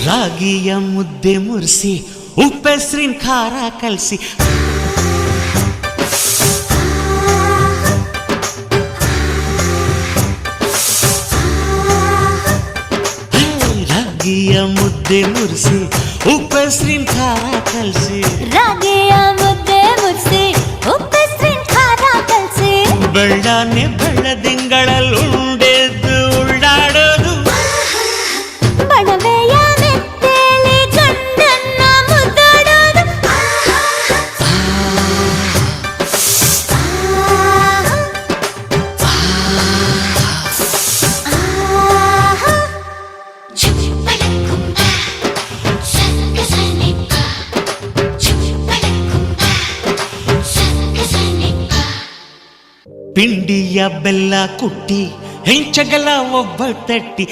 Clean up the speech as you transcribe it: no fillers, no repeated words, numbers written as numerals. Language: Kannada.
ರಾಗಿಯ ಮುದ್ದೆ ಮುರಿಸಿ ಉಪ್ಪೆಸ್ರಿನ ಖಾರ ಕಲಸಿ ರಾಗಿಯ ಮುದ್ದೆ ಮುರಿಸಿ ಉಪ್ಪೆಸ್ರಿನ ಖಾರ ಕಲಸಿ ರಾಗಿಯ ಮುದ್ದೆ ಮುರಿಸಿ ಉಪ್ಪೆಸ್ರಿನ ಖಾರ ಕಲಸಿ ಬೆಳ್ಳನೆ ಬೆಳ್ಳದಿಂಗಳಲ್ಲುಂಡೆದ್ದು ಉಳ್ಳಾಡೋದು ಬಡವೆಯ ಮೆತ್ತೇಲಿ ಗಂಡನ್ನ ಮುದ್ದಾಡೋದು ಪಿಂಡಿಯ ಬೆಲ್ಲ ಕುಟ್ಟಿ ಹೆಂಚಗಲ ಒಬ್ಬ ತಟ್ಟಿ